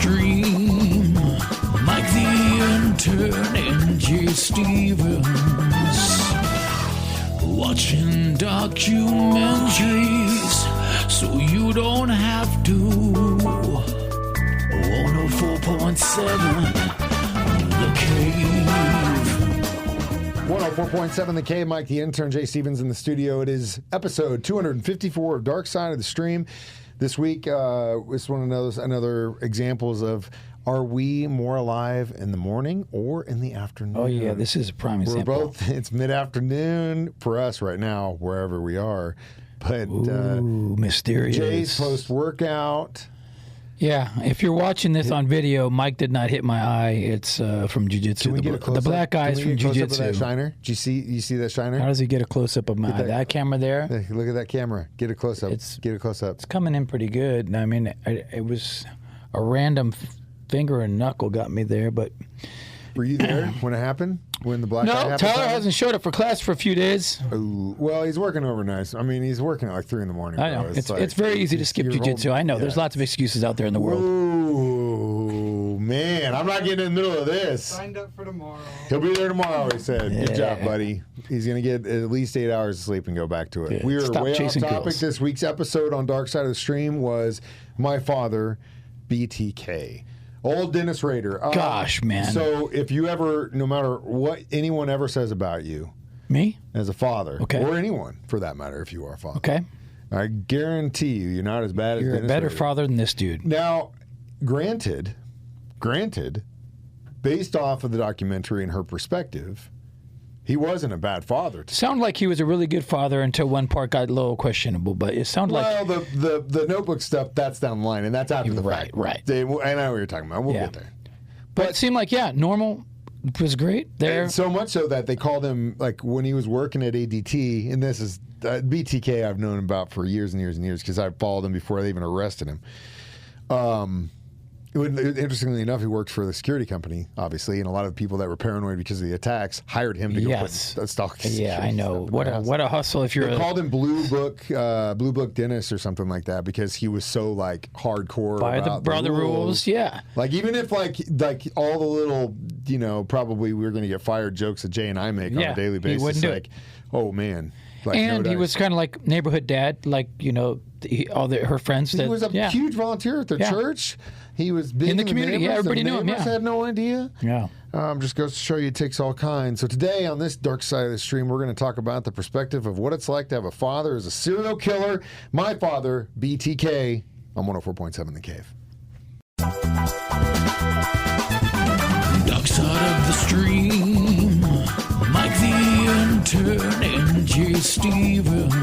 stream. Mike the Intern and Jay Stevens. Watching documentaries so you don't have to. 104.7 The Cave. 104.7 The Cave, Mike the Intern, Jay Stevens in the studio. It is episode 254 of Dark Side of the Stream. This week, it's one of those another examples of, are we more alive in the morning or in the afternoon? Oh, yeah, this is a prime example. We're both, it's mid-afternoon for us right now, wherever we are. But mysterious. Jay's post-workout. Yeah, if you're watching this on video, Mike did not hit my eye. It's from jiu-jitsu. The black eye is from jiu-jitsu. That shiner? Do you see that shiner? How does he get a close-up of my eye? That camera there? Look at that camera. Get a close-up. Get a close-up. It's coming in pretty good. I mean, it was a random finger and knuckle got me there, but... Were you there when it happened? When the black eye happened? No, Tyler hasn't showed up for class for a few days. Ooh, well, he's working overnight. I mean, he's working at like 3 in the morning. I know. It's very easy to skip jiu-jitsu. I know. Yeah. There's lots of excuses out there in the world. Ooh, man. I'm not getting in the middle of this. Signed up for tomorrow. He'll be there tomorrow, he said. Yeah. Good job, buddy. He's going to get at least 8 hours of sleep and go back to it. Yeah. We were way off topic. Girls. This week's episode on Dark Side of the Stream was my father, BTK. Old Dennis Rader. Gosh, man. So if you ever, no matter what anyone ever says about you. Me? As a father. Okay. Or anyone, for that matter, if you are a father. Okay. I guarantee you're not as bad as Dennis Rader. You're a better father than this dude. Now, granted, based off of the documentary and her perspective, he wasn't a bad father. Sounded like he was a really good father until one part got a little questionable, but it sounded like... Well, the notebook stuff, that's down the line, and that's after the fact. Right. I know what you're talking about. We'll get there. But it seemed like, normal was great there. And so much so that they called him, like, when he was working at ADT, and this is BTK I've known about for years and years and years because I followed him before they even arrested him. Interestingly enough, he worked for the security company, obviously, and a lot of people that were paranoid because of the attacks hired him to go put stalk. Yeah, I know. What a hustle! If you're called him Blue Book Dennis or something like that because he was so like hardcore by about the brother rules. Yeah, like even if like all the little probably we were going to get fired jokes that Jay and I make on a daily basis, he wouldn't do like, oh man. Like, and he was kind of like neighborhood dad, like her friends. He was a huge volunteer at the church. He was big in the community. Yeah, everybody knew him. Yeah, had no idea. Yeah. Just goes to show you it takes all kinds. So today on this Dark Side of the Stream, we're going to talk about the perspective of what it's like to have a father as a serial killer. My father, BTK, on 104.7 The Cave. Dark Side of the Stream. Mike the Intern and Jay Stevens.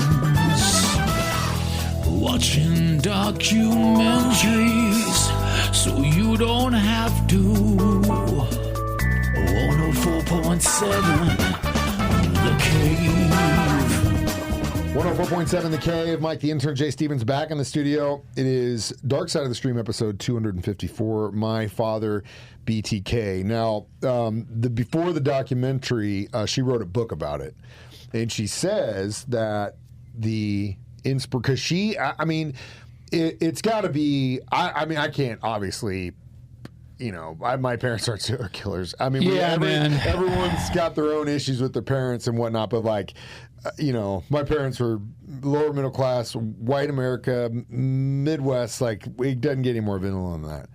Watching documentaries so you don't have to. 104.7 The Cave. 104.7 The Cave. Mike the Intern, Jay Stevens back in the studio. It is Dark Side of the Stream episode 254, My Father, BTK. Now, before the documentary, she wrote a book about it. And she says that because it's got to be, I can't obviously, my parents aren't serial killers. I mean, everyone's got their own issues with their parents and whatnot, but like, my parents were lower middle class, white America, Midwest, like it doesn't get any more vanilla than that.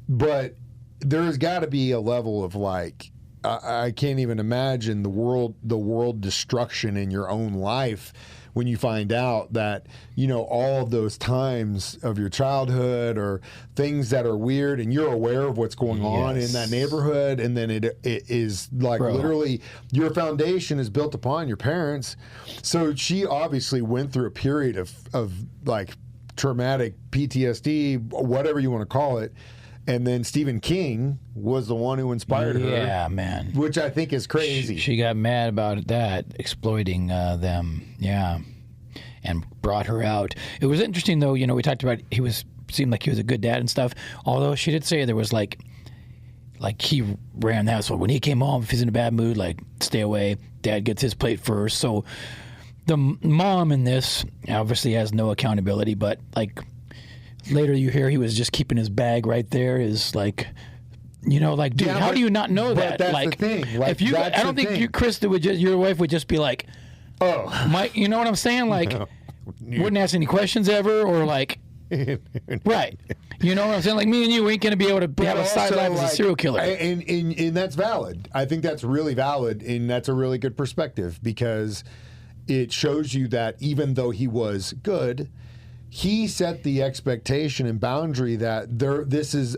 But there's got to be a level of like, I can't even imagine the world destruction in your own life when you find out that, all of those times of your childhood or things that are weird and you're aware of what's going on in that neighborhood. And then it is like literally your foundation is built upon your parents. So she obviously went through a period of like traumatic PTSD, whatever you want to call it. And then Stephen King was the one who inspired her. Yeah, man. Which I think is crazy. She got mad about that, exploiting them. Yeah. And brought her out. It was interesting, though, we talked about seemed like he was a good dad and stuff. Although she did say there was like he ran the house. When he came home, if he's in a bad mood, like, stay away. Dad gets his plate first. So the mom in this obviously has no accountability, but like later you hear he was just keeping his bag right there is like, you know, like, dude, how do you not know that? That's like, the thing. Like, if you, I don't think you, Krista would just, your wife would just be like, oh, Mike, you know what I'm saying? Like, wouldn't ask any questions ever, or like, right? You know what I'm saying? Like, me and you ain't gonna be able to have a side life as a serial killer. And that's valid. I think that's really valid, and that's a really good perspective because it shows you that even though he was good, he set the expectation and boundary that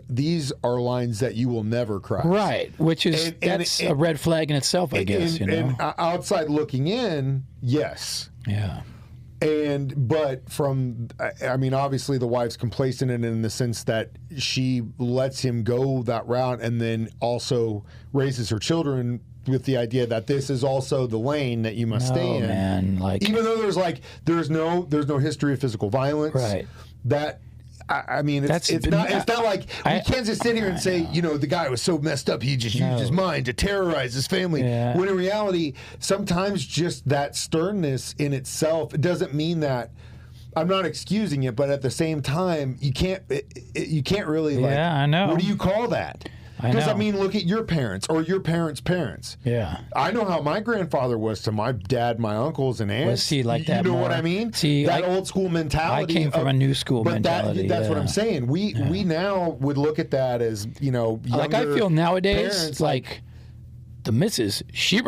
these are lines that you will never cross. Right, which is that's a red flag in itself, I guess. And outside looking in, yes. Yeah. But I mean, obviously the wife's complacent in the sense that she lets him go that route and then also raises her children with the idea that this is also the lane that you must stay in. Man, like, even though there's no history of physical violence. Right. That I mean, it's not like we can't just sit here and say, you know, the guy was so messed up he just used his mind to terrorize his family. Yeah. When in reality, sometimes just that sternness in itself, it doesn't mean that. I'm not excusing it, but at the same time, you can't really like. Yeah, I know. What do you call that? Because I mean, look at your parents or your parents' parents. Yeah, I know how my grandfather was to my dad, my uncles, and aunts. Was he like that? You know more? what I mean? See, that old school mentality. I came from a new school mentality. That's what I'm saying. We now would look at that as, you know, like, I feel nowadays parents, like the missus, she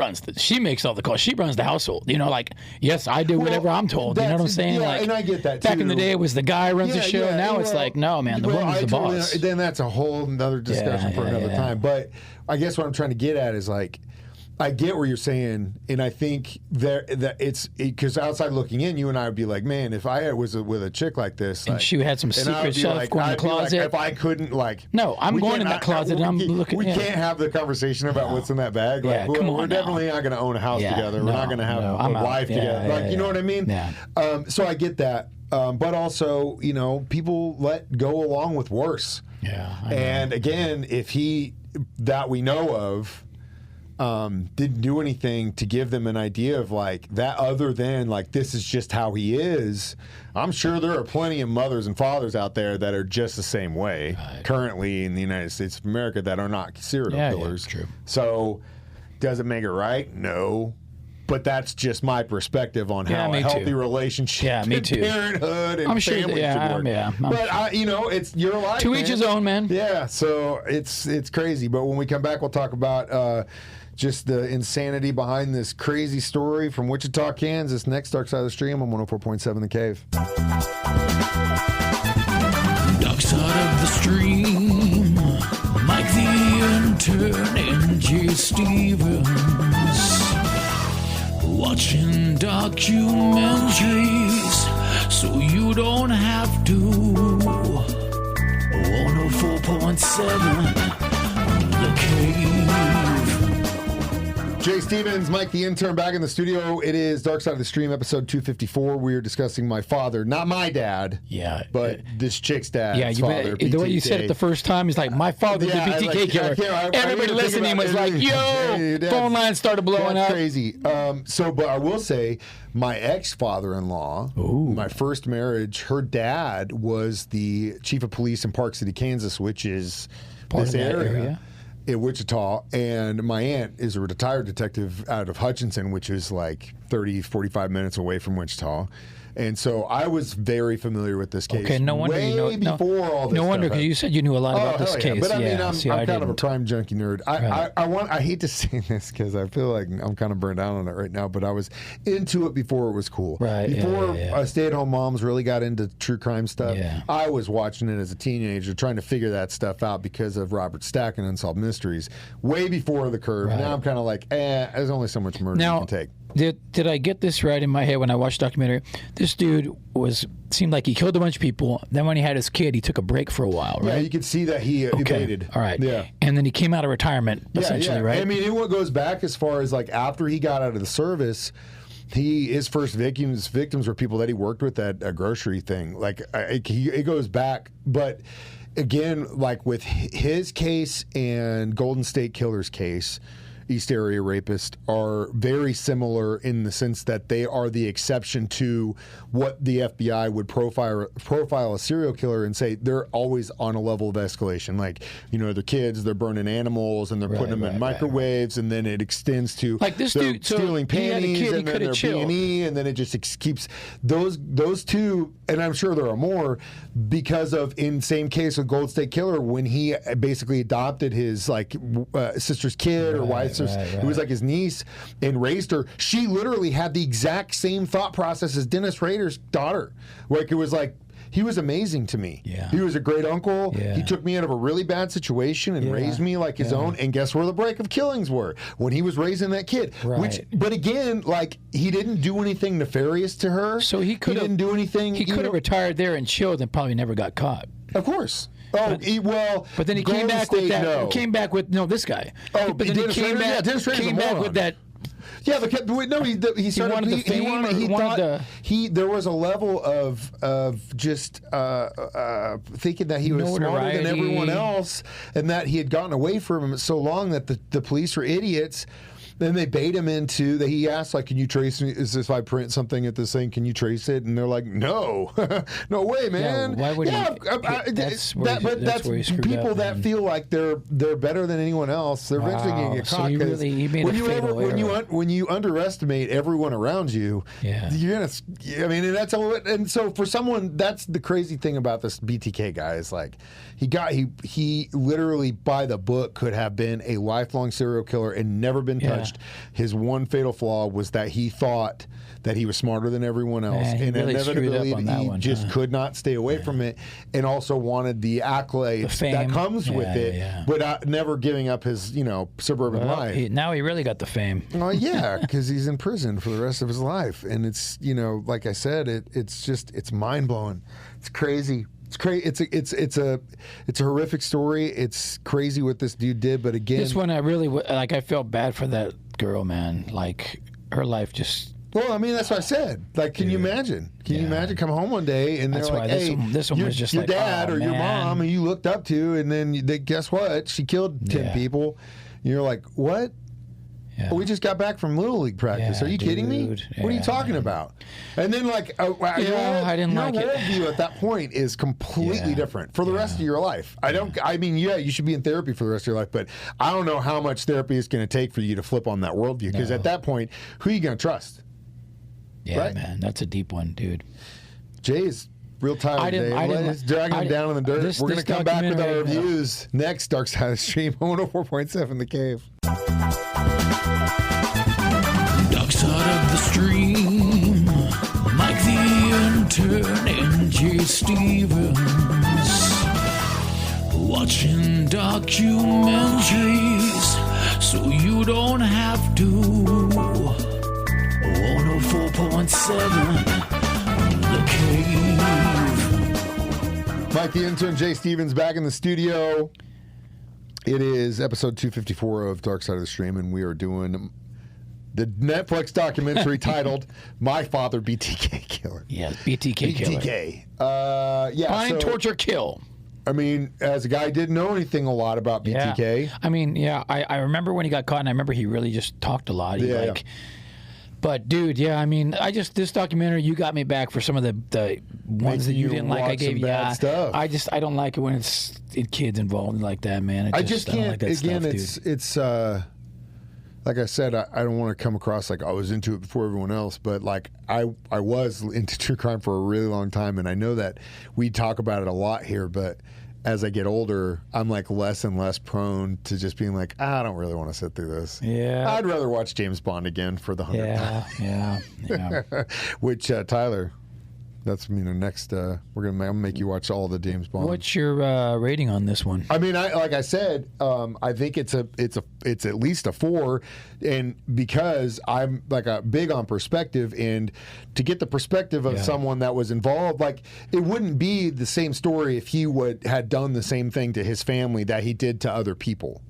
makes all the calls. She runs the household. You know, like, yes, I do whatever I'm told. You know what I'm saying? Yeah, like, and I get that too. Back in the day, it was the guy runs the show. Now it's like, no, man, the woman's the boss. Then that's a whole other discussion for another time. But I guess what I'm trying to get at is, like, I get what you're saying, and I think that it's because outside looking in, you and I would be like, man, if I was with a chick like this, and she had some secret stuff going in the closet. Like, if I couldn't, like, no, I'm going in that closet and I'm looking. We can't have the conversation about what's in that bag. Like, we're definitely not going to own a house together. We're not going to have a wife together. Like, you know what I mean? Yeah. So I get that, but also, you know, people let go along with worse. Yeah. And again, if he that we know of. Didn't do anything to give them an idea of like that other than like this is just how he is. I'm sure there are plenty of mothers and fathers out there that are just the same way currently in the United States of America that are not serial killers. Yeah, true. So does it make it right? No. But that's just my perspective on how a healthy relationship, parenthood, and family should work. But you know, it's your life. To each his own, man. Yeah, so it's crazy. But when we come back, we'll talk about just the insanity behind this crazy story from Wichita, Kansas. Next, Dark Side of the Stream on 104.7 The Cave. Dark Side of the Stream, Mike the Intern and Jay Stevens. Watching documentaries so you don't have to. 104.7 The Cave. Jay Stevens, Mike the Intern, back in the studio. It is Dark Side of the Stream, episode 254. We are discussing my father, not my dad. Yeah. But this chick's dad's father, the way you said it the first time is like, my father, the BTK Killer. Everybody listening was like, yo, phone lines started blowing up. Crazy. But I will say, my ex-father-in-law, my first marriage, her dad was the chief of police in Park City, Kansas, which is this area. In Wichita, and my aunt is a retired detective out of Hutchinson, which is like 30, 45 minutes away from Wichita. And so I was very familiar with this case. Okay, no wonder you know. Before all this no wonder, because you said you knew a lot about this case. But I mean, I'm kind of a crime junkie nerd. I hate to say this because I feel like I'm kind of burned out on it right now, but I was into it before it was cool. Right. Before stay-at-home moms really got into true crime stuff, I was watching it as a teenager, trying to figure that stuff out because of Robert Stack and Unsolved Mysteries. Way before the curve. Right. Now I'm kind of like, there's only so much murder you can take. Did I get this right in my head when I watched the documentary? This dude seemed like he killed a bunch of people. Then when he had his kid, he took a break for a while, right? Yeah, you could see that he evaded. All right. Yeah. And then he came out of retirement, essentially, right? I mean, it goes back as far as like after he got out of the service, his first victims were people that he worked with at a grocery thing. Like it goes back, but again, like with his case and Golden State Killer's case, East Area rapists are very similar in the sense that they are the exception to what the FBI would profile a serial killer and say they're always on a level of escalation. Like, they're kids, they're burning animals, and they're putting them in microwaves, and then it extends to like this dude stealing panties, and then they're B&E, and then it just keeps those two, and I'm sure there are more, because of, in same case with Gold State Killer, when he basically adopted his sister's kid or wife's, who was like his niece, and raised her. She literally had the exact same thought process as Dennis Rader's daughter. Like, it was like, he was amazing to me. Yeah. He was a great uncle. Yeah. He took me out of a really bad situation and raised me like his own. And guess where the break of killings were? When he was raising that kid. Right. But again, like, he didn't do anything nefarious to her. So he didn't do anything. He could have retired there and chilled and probably never got caught. Of course. But then he came back with that. No. Came back with this guy. Oh, but then he came back. Came back with that. Yeah, he started. There was a level of just thinking that he was smarter than everyone else, and that he had gotten away from him so long that the police were idiots. Then they bait him into that. He asked, like, "Can you trace me? Is this if I print something at this thing? Can you trace it?" And they're like, "No, no way, man." Yeah, why would that's people that feel like they're better than anyone else. They're eventually going to get caught. So he made a fatal error. When you underestimate everyone around you, you're gonna. I mean, and that's all. And so for someone, that's the crazy thing about this BTK guy is like, he literally by the book could have been a lifelong serial killer and never been touched. His one fatal flaw was that he thought that he was smarter than everyone else, and really inevitably he could not stay away from it, and also wanted the accolades that comes with it, but never giving up his suburban life. Now he really got the fame. Well, yeah, because he's in prison for the rest of his life, and it's like I said, it's mind blowing. It's crazy. It's crazy. It's a horrific story. It's crazy what this dude did. But again, this one I really like. I felt bad for that girl, man. Like, her life just. Well, I mean, that's what I said. Like, can you imagine? Can you imagine come home one day and they're like, "Hey, this one was just your like, dad or your mom who you looked up to, and then guess what? She killed 10 people." And you're like, "What? Yeah. We just got back from Little League practice. Are you kidding me? What are you talking about?" And then, like, I didn't like it. Your worldview at that point is completely different for the rest of your life. I mean, you should be in therapy for the rest of your life, but I don't know how much therapy it's going to take for you to flip on that worldview, because at that point, who are you going to trust? Yeah, man, that's a deep one, dude. Jay's real tired today. He's dragging him down in the dirt. We're going to come back with our reviews next. Dark Side of the Stream, 104.7 The Cave. Dark Side of the Stream, Mike the Intern and Jay Stevens. Watching documentaries so you don't have to. 104.7 The Cave. Mike the Intern, Jay Stevens back in the studio. It is episode 254 of Dark Side of the Stream, and we are doing the Netflix documentary titled "My Father, BTK Killer." Yeah, BTK Killer. BTK. Find, torture, kill. I mean, as a guy who didn't know anything a lot about BTK. Yeah. I mean, I remember when he got caught, and I remember he really just talked a lot. But dude, I mean, this documentary, you got me back for some of the ones that you didn't like. I gave you stuff. I don't like it when it's kids involved like that, man. I just can't. Again, it's like I said, I don't want to come across like I was into it before everyone else, but like I was into true crime for a really long time, and I know that we talk about it a lot here, but as I get older, I'm like less and less prone to just being like, I don't really want to sit through this. Yeah. I'd rather watch James Bond again for the 100th time. Yeah. Which, Tyler, that's next. I'm gonna make you watch all the James Bond. What's your rating on this one? I mean, like I said, I think it's at least a 4, and because I'm like a big on perspective, and to get the perspective of someone that was involved, like it wouldn't be the same story if he had done the same thing to his family that he did to other people.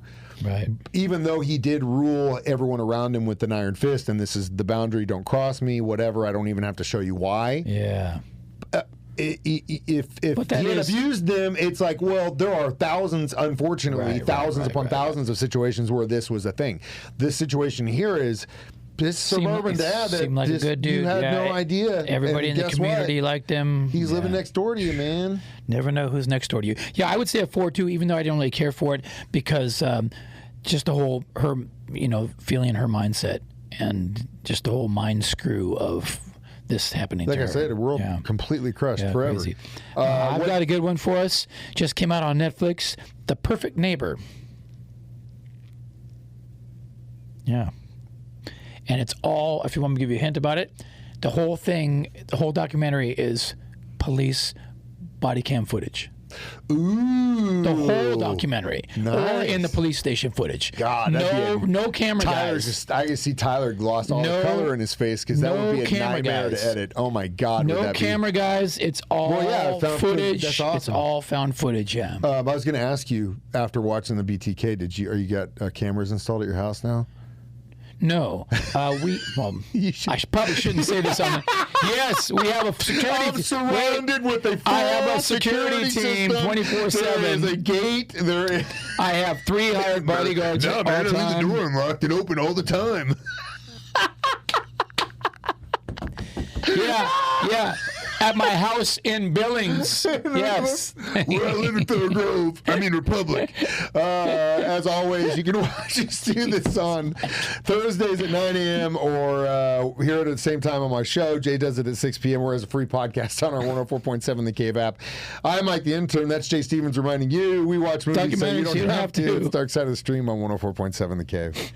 Right. Even though he did rule everyone around him with an iron fist, and this is the boundary, don't cross me, whatever, I don't even have to show you why. Yeah. if he But that had is- abused them, it's like, well, there are thousands, unfortunately, thousands upon thousands of situations where this was a thing. This situation here is this suburban dad that seemed like a just, good dude. you had Yeah, no idea. Everybody And in the guess what? community liked him. He's living next door to you, man. Never know who's next door to you. Yeah, I would say a 4-2, even though I don't really care for it, because just the whole her, feeling her mindset and just the whole mind screw of this happening Like to I her. said, the world Yeah. completely crushed Yeah, forever. crazy. I've got a good one for us. Just came out on Netflix. The Perfect Neighbor. Yeah. And it's all, if you want me to give you a hint about it, the whole thing, the whole documentary is police body cam footage. Ooh. The whole documentary. Or Nice. in the police station footage. God, that'd be no camera Tyler's guys. just, I can see Tyler lost all the color in his face because that would be a camera nightmare guys. to edit. Oh my God. would No that be? camera guys. It's all found footage. That's awesome. It's all found footage, yeah. I was going to ask you after watching the BTK, are you got cameras installed at your house now? No, I probably shouldn't say this on the. Yes, we have a security. I'm surrounded with a full I have a security team, system. 24/7. There is a gate. There is. I have 3 hired bodyguards all the time. unlocked and open all the time. Yeah. At my house in Billings. Yes. Where I live in Thor Grove. I mean Republic. As always, you can watch us do this on Thursdays at 9 a.m. or hear it at the same time on my show. Jay does it at 6 p.m. or as a free podcast on our 104.7 The Cave app. I'm Mike the Intern. That's Jay Stevens reminding you we watch movies so you Documentaries, don't have to. It's Dark Side of the Stream on 104.7 The Cave.